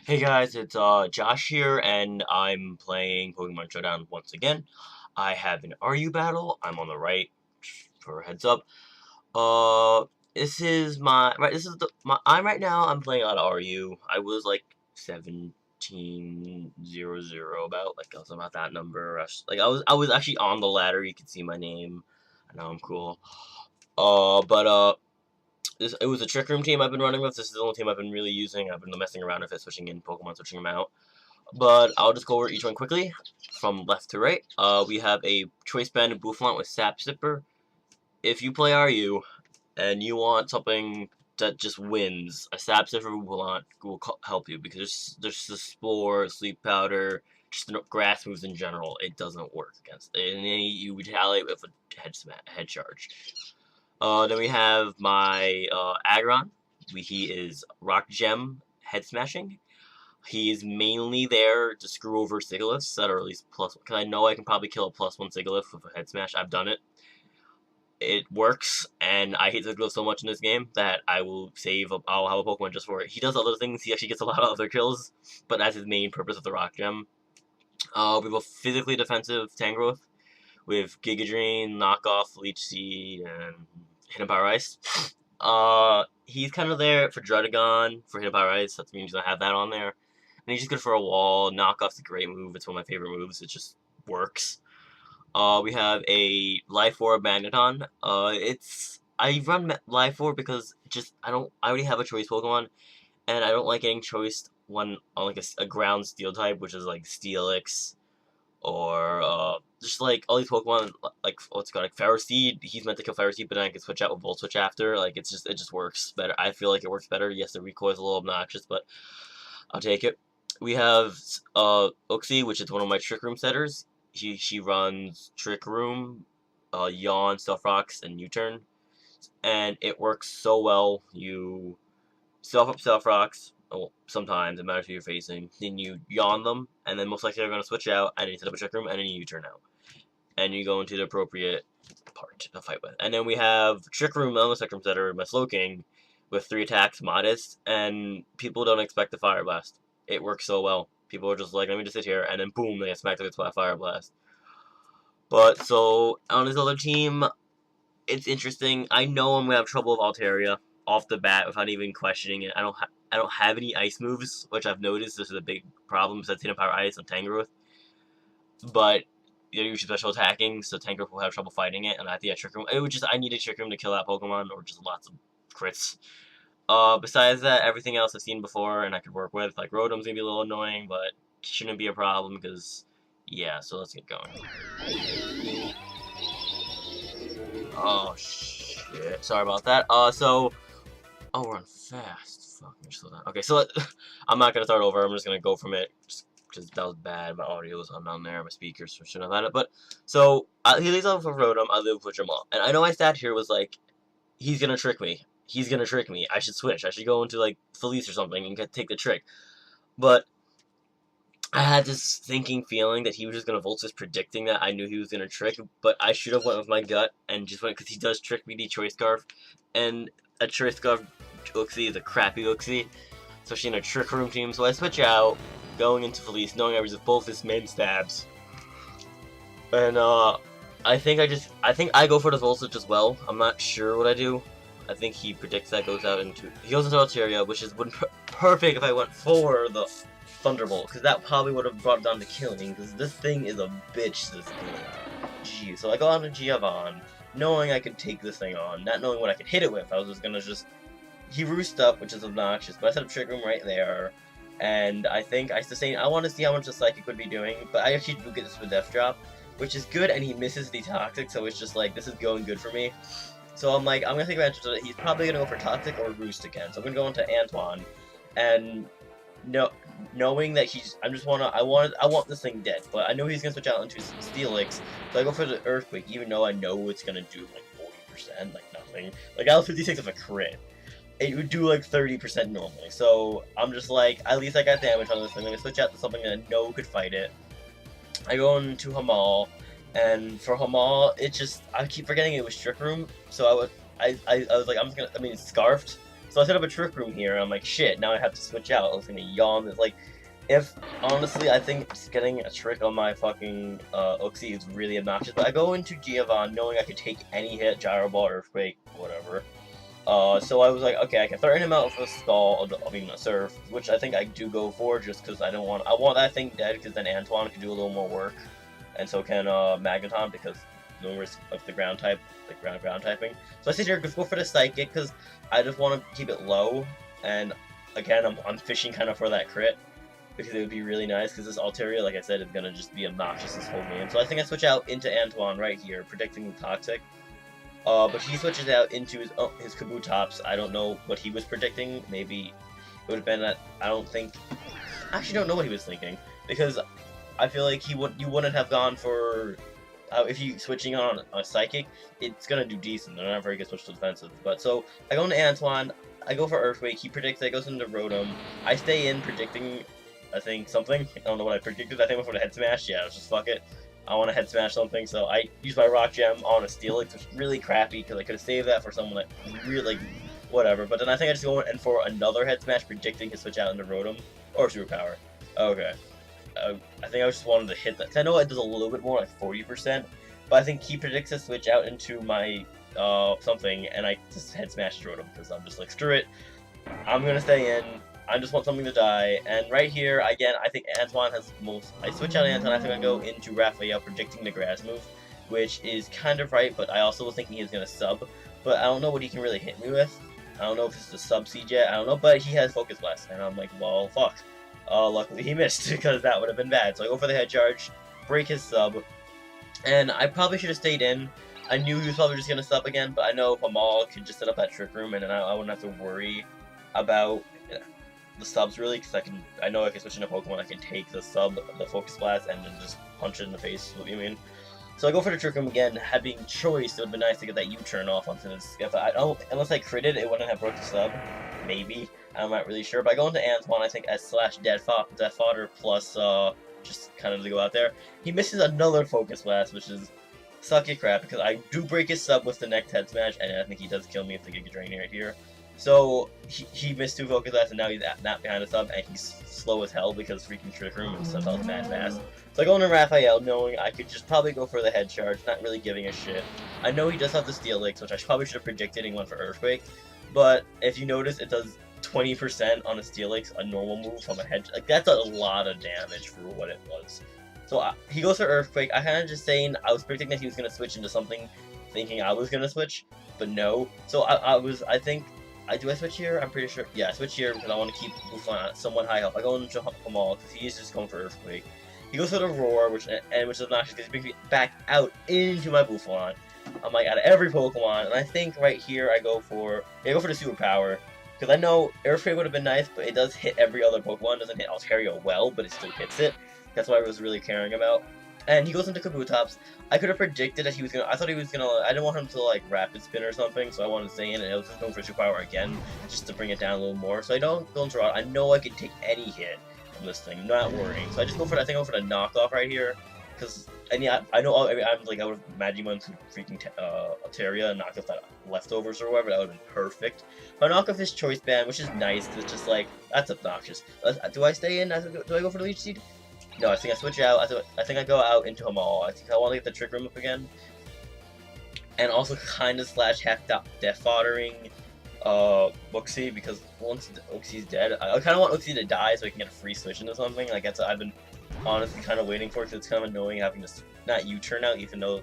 Hey guys, it's Josh here, and I'm playing Pokemon Showdown once again. I have an RU battle. I'm on the right for a heads up. Uh, this is my right. This is the my. I'm right now. I'm playing on RU. I was like 1700 about like I was about that number. Like I was actually on the ladder. You can see my name. I know I'm cool. But it was a Trick Room team I've been running with. This is the only team I've been really using. I've been messing around with it, switching in Pokemon, switching them out. But I'll just go over each one quickly, from left to right. We have a Choice Band and Boufflant with Sap Sipper. If you play RU, and you want something that just wins, a Sap Sipper Boufflant will help you, because there's the Spore, Sleep Powder, just grass moves in general, it doesn't work against it. And then you retaliate with a head charge. Then we have my Aggron. He is Rock Gem Head Smashing. He is mainly there to screw over Sigilyphs that are at least plus, because I know I can probably kill a +1 Sigilyph with a Head Smash. I've done it. It works, and I hate Sigilyph so much in this game that I will save. I'll have a Pokemon just for it. He does other things. He actually gets a lot of other kills, but that's his main purpose of the Rock Gem. We have a physically defensive Tangrowth with Giga Drain, Knockoff, Leech Seed, and Hidden Power Ice. He's kind of there for Druddigon, for Hidden Power Ice. That means I have that on there. And he's just good for a wall. Knockoff's a great move. It's one of my favorite moves. It just works. We have a Life Orb Magneton. I run Life Orb because I already have a choice Pokemon, and I don't like getting choiced one on like a ground steel type, which is like Steelix, or just like all these Pokemon, like what's it called, like Ferroseed. He's meant to kill Ferroseed, but then I can switch out with Volt Switch after. Like it just works better. I feel like it works better. Yes, the recoil is a little obnoxious, but I'll take it. We have Uxie, which is one of my Trick Room setters. She runs Trick Room, Yawn, Stealth Rocks, and U-Turn, and it works so well. You Stealth up Stealth Rocks. Well, sometimes it matters who you're facing. Then you yawn them, and then most likely they're going to switch out, and then you set up a Trick Room, and then you turn out. And you go into the appropriate part to fight with. And then we have Trick Room on the Spectrum Setter, my Slowking, with 3 attacks, Modest, and people don't expect the Fire Blast. It works so well. People are just like, let me just sit here, and then boom, they get smacked with a Fire Blast. But, so, on this other team, it's interesting. I know I'm going to have trouble with Altaria off the bat without even questioning it. I don't have any ice moves, which I've noticed this is a big problem since Hidden Power Ice on Tangrowth. But they're usually special attacking, so Tangrowth will have trouble fighting it, and I think Trick Room. I need a Trick Room to kill that Pokemon, or just lots of crits. Besides that, everything else I've seen before and I could work with. Like Rotom's gonna be a little annoying, but shouldn't be a problem because, yeah. So let's get going. Oh shit! Sorry about that. Oh, we're on fast. Fuck, let me slow down. Okay, so I'm not gonna start over. I'm just gonna go from it. Just because that was bad. My audio was on there. My speakers shouldn't have had it. But so he leaves off with Rotom. I live with Jamal, and I know my stat here was like, he's gonna trick me. He's gonna trick me. I should switch. I should go into like Felice or something and take the trick. But I had this thinking feeling that he was just gonna Voltus, predicting that I knew he was gonna trick. But I should have went with my gut and just went because he does trick me. The Choice Scarf, and a Choice Scarf Uxie is a crappy Uxie, especially in a Trick Room team. So I switch out, going into Felice, knowing I resist both his main stabs. And I think I go for the Voltage as well. I'm not sure what I do. I think he predicts that he goes into Altaria, which is perfect if I went for the Thunderbolt, because that probably would have brought it down to killing, because this thing is a bitch, this game. Gee, so I go on to Giovanni, knowing I could take this thing on, not knowing what I could hit it with. I was just gonna he roost up, which is obnoxious, but I set up Trick Room right there, and I think I sustain. I want to see how much the Psychic would be doing, but I actually do get this with Death Drop, which is good, and he misses the Toxic, so it's just like, this is going good for me. So I'm like, I'm gonna take advantage of it. He's probably gonna go for Toxic or Roost again. So I'm gonna go into Antoine, and knowing that I want this thing dead, but I know he's gonna switch out into Steelix, so I go for the Earthquake, even though I know it's gonna do like 40%, like nothing. Like out of 56 of a crit, it would do like 30% normally. So I'm just like, at least I got damage on this thing. I'm gonna switch out to something that I know could fight it. I go into Hamal. And for Hamal, I keep forgetting it was Trick Room, so I was like, it's Scarfed, so So I set up a Trick Room here, and I'm like, shit, now I have to switch out. I was gonna yawn. It's like, if, honestly, I think just getting a trick on my fucking Uxie is really obnoxious, but I go into Giovanni knowing I could take any hit, Gyro Ball, Earthquake, whatever. So I was like, okay, I can threaten him out with a Skull, I mean, a Surf, which I think I do go for, just because I want that thing dead, because then Antoine can do a little more work, and so can, Magneton, because no risk of the ground type, like ground typing. So I sit here, go for the Psychic, because I just want to keep it low, and again, I'm fishing kind of for that crit, because it would be really nice, because this Altaria, like I said, is going to just be obnoxious this whole game. So I think I switch out into Antoine right here, predicting the Toxic. But he switches out into his Kabutops. I don't know what he was predicting. Maybe it would have been that, I actually don't know what he was thinking, because I feel like you wouldn't have gone for, if you switching on a Psychic, it's going to do decent. They're not very good switch to defensive. But so, I go into Antoine, I go for Earthquake, he predicts that it goes into Rotom. I stay in predicting, I think, something. I don't know what I predicted. I think I went for the Head Smash. Yeah, just fuck it. I want to Head Smash something, so I use my Rock Gem on a Steelix, which is really crappy, because I could have saved that for someone that really, like, whatever. But then I think I just go in for another Head Smash, predicting his switch out into Rotom, or Superpower. Okay. I think I just wanted to hit that, because I know it does a little bit more, like 40%, but I think he predicts a switch out into my, something, and I just Head Smash Rotom, because I'm just like, screw it, I'm gonna stay in, I just want something to die, and right here, again, I think Antoine has most, I switch out Antoine, I think I go into Raphael, predicting the grass move, which is kind of right, but I also was thinking he was gonna sub, but I don't know what he can really hit me with. I don't know if it's the sub siege yet, I don't know, but he has Focus Blast, and I'm like, well, fuck. Luckily he missed, because that would have been bad. So I go for the Head Charge, break his sub, and I probably should have stayed in. I knew he was probably just going to sub again, but I know Pamal could just set up that Trick Room, and then I wouldn't have to worry about the subs, really, because I know I can switch into Pokemon, I can take the sub, the Focus Blast, and then just punch it in the face, what do you mean? So I go for the Trick Room again, having choice, it would have been nice to get that U-turn off onto this. If unless I critted, it wouldn't have broke the sub. Maybe. I'm not really sure. But I go into Antoine, I think, as / Death Fodder plus, just kind of to go out there. He misses another Focus Blast, which is sucky crap, because I do break his sub with the next Head Smash, and I think he does kill me with the Giga Drain right here. So, he missed 2 Focus Blasts, and now he's not behind the sub, and he's slow as hell because freaking Trick Room and stuff else mad fast. So I go into Raphael, knowing I could just probably go for the Head Charge, not really giving a shit. I know he does have the Steelix, which I probably should have predicted and went for Earthquake, but if you notice, it does 20% on a Steelix, a normal move from a Head, like that's a lot of damage for what it was. So he goes for Earthquake. I kind of just saying, I was predicting that he was going to switch into something, thinking I was going to switch, but no. So I think, do I switch here? I'm pretty sure, yeah, I switch here because I want to keep Buffon at somewhat high health. I go into Hamal because he's just going for Earthquake. He goes for the Roar, which is obnoxious because he brings me back out into my Buffon. I'm like, out of every Pokemon, and I think right here I go for the Superpower. Because I know Earthquake would have been nice, but it does hit every other Pokemon. It doesn't hit Altaria well, but it still hits it. That's what I was really caring about. And he goes into Kabutops. I could have predicted that he was gonna. I thought he was gonna. I didn't want him to like Rapid Spin or something, so I wanted to stay in, and I was just going for Superpower again, just to bring it down a little more. So I don't go into Rod. I know I could take any hit from this thing, not worrying. So I just go for. I think I go for the knockoff right here, because and yeah, I know. I'm like I would have Magi went to freaking Altaria and knocked off that leftovers or whatever. That would have been perfect. But I knock off his Choice Band, which is nice, because it's just like that's obnoxious. Do I stay in? Do I go for the Leech Seed? No, I think I switch out. I think I go out into Hamal. I think I want to get the Trick Room up again. And also kind of / half Death Foddering Uxie, because once Uxie's dead, I kind of want Uxie to die so I can get a free switch into something. Like that's what I've been honestly kind of waiting for, because it's kind of annoying having to not U-turn out, even though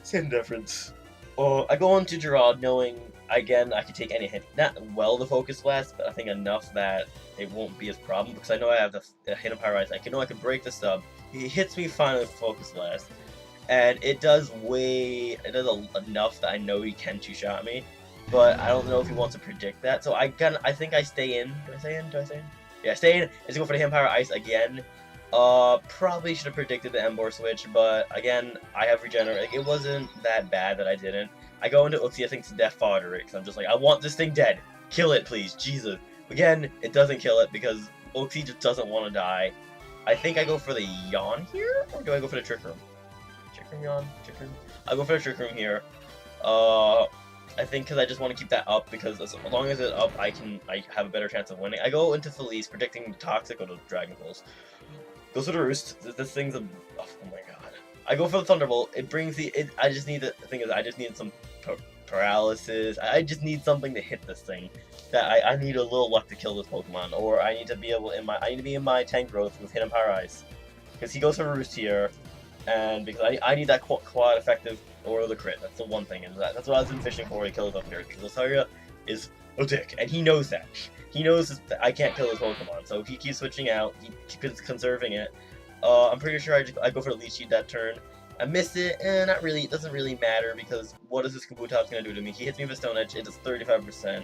same difference. I go on to Gerard knowing, again, I can take any hit. Not well the Focus Blast, but I think enough that it won't be as problem, because I know I have the Hidden Pyrise. I know I can break the sub. He hits me finally with Focus Blast, and it does enough that I know he can two-shot me, but I don't know if he wants to predict that, so I think I stay in. Do I stay in? Yeah, stay in. Let's go for the Hidden Pyre Ice again. Probably should have predicted the Emboar switch, but again, I have Regenerate. Like, it wasn't that bad that I didn't. I go into Uxie, I think, to Death Fodder it, because I'm just like, I want this thing dead. Kill it, please. Jesus. Again, it doesn't kill it, because Uxie just doesn't want to die. I think I go for the Yawn here, or do I go for the Trick Room? Trick Room, Yawn? Trick Room? I go for the Trick Room here. I think because I just want to keep that up, because as long as it's up, I have a better chance of winning. I go into Felice predicting Toxic or the Dragon Pulse. Goes for the Roost. This thing's a... Oh my god. I go for the Thunderbolt. It brings the... I just need... The thing is, I just need some paralysis. I just need something to hit this thing. That I need a little luck to kill this Pokemon. Or I need to be able... I need to be in my tank growth with Hidden Power Ice. Because he goes for Roost here. And because I need that quad effective or the crit. That's the one thing. And that's what I've been fishing for to kill his up here. Because Altaria is a dick. And he knows that. He knows that I can't kill his Pokemon, so he keeps switching out. He keeps conserving it. I'm pretty sure I go for the Leech Seed that turn. I miss it, and not really. It doesn't really matter, because what is this Kabutops gonna do to me? He hits me with Stone Edge. It does 35%.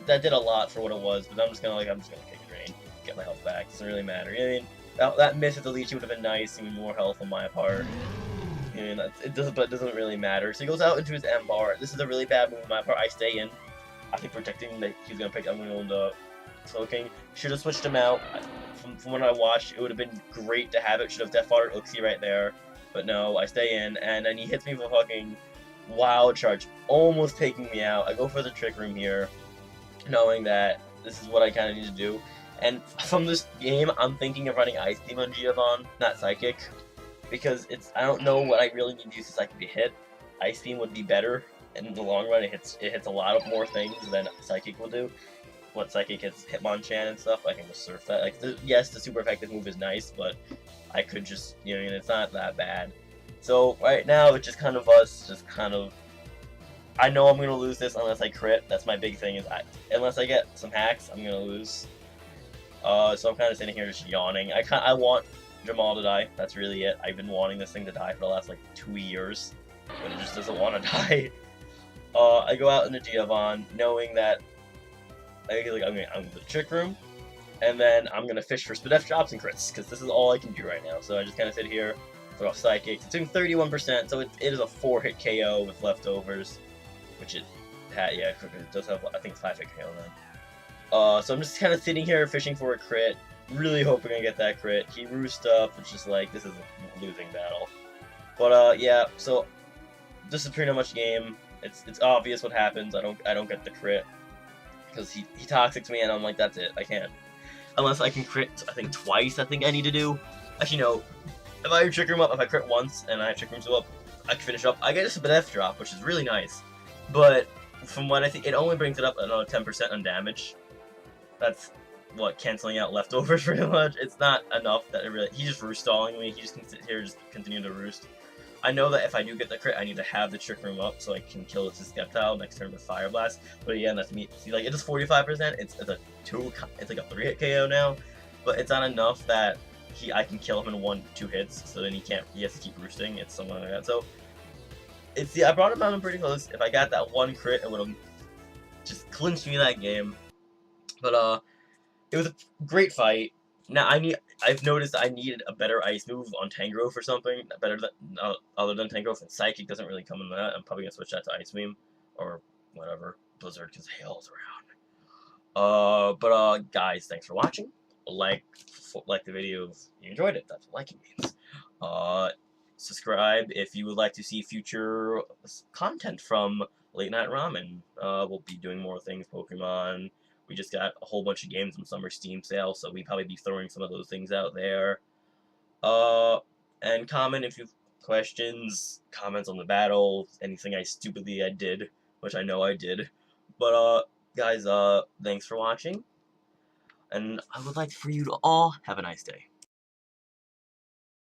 That did a lot for what it was, but I'm just gonna kick and drain, get my health back. Doesn't really matter. You know what I mean? That miss at the Leech Seed would have been nice, even more health on my part. And it doesn't really matter. So he goes out into his M bar. This is a really bad move on my part. I stay in. I think protecting that he's gonna pick. I'm gonna go into Soul King. Should have switched him out. From what I watched, it would have been great to have it. Should have Death Foddered Uxie right there, but no. I stay in, and then he hits me with a fucking Wild Charge, almost taking me out. I go for the Trick Room here, knowing that this is what I kind of need to do. And from this game, I'm thinking of running Ice Beam on Giovanni, not Psychic, because I don't know what I really need to use the Psychic to hit. Ice Beam would be better. In the long run, it hits a lot of more things than Psychic will do. What Psychic hits Hitmonchan and stuff, I can just surf that. Like, yes, the super effective move is nice, but I could just, it's not that bad. So right now, it's just kind of us, I know I'm gonna lose this unless I crit. That's my big thing, is unless I get some hacks, I'm gonna lose. So I'm kind of sitting here just yawning. I want Jamal to die. That's really it. I've been wanting this thing to die for the last like 2 years, but it just doesn't want to die. I go out into Giovanni, knowing that I'm gonna Trick Room, and then I'm gonna fish for Spadef drops and crits, because this is all I can do right now. So I just kind of sit here, throw off Psychic. It's doing 31%, so it is a 4-hit KO with leftovers, which it does have, I think it's 5-hit KO then. So I'm just kind of sitting here fishing for a crit, really hoping I get that crit. He roosts up, it's just like, this is a losing battle. But yeah, so this is pretty much game. It's obvious what happens. I don't get the crit, because he toxics me, and I'm like, that's it. I can't, unless I can crit. I think twice. I think I need to do. Actually, no. If I Trick Room up, if I crit once and I Trick Room up, I can finish up. I get a Spadef drop, which is really nice. But from what I think, it only brings it up another 10% on damage. That's what, canceling out leftovers pretty much. It's not enough that it really. He's just roost stalling me. He just can sit here, just continue to roost. I know that if I do get the crit, I need to have the Trick Room up so I can kill this Skeptile next turn with Fire Blast. But again, that's me. See, like, it is 45%. It's like a 3-hit KO now, but it's not enough that I can kill him in 1-2 hits. So then he has to keep roosting. It's something like that. So I brought him down pretty close. If I got that one crit, it would have just clinched me that game. But it was a great fight. Now I've noticed I needed a better ice move on Tangrowth or something better than other than Tangrowth, and Psychic doesn't really come in that. I'm probably gonna switch that to Ice Beam or whatever, Blizzard, because hail's around. But guys, thanks for watching. Like the video if you enjoyed it. That's what liking means. Subscribe if you would like to see future content from Late Night Ramen. We'll be doing more things, Pokemon. We just got a whole bunch of games on summer Steam sale, so we'd probably be throwing some of those things out there. And comment if you have questions, comments on the battle, anything I did, which I know I did. But, guys, thanks for watching, and I would like for you to all have a nice day.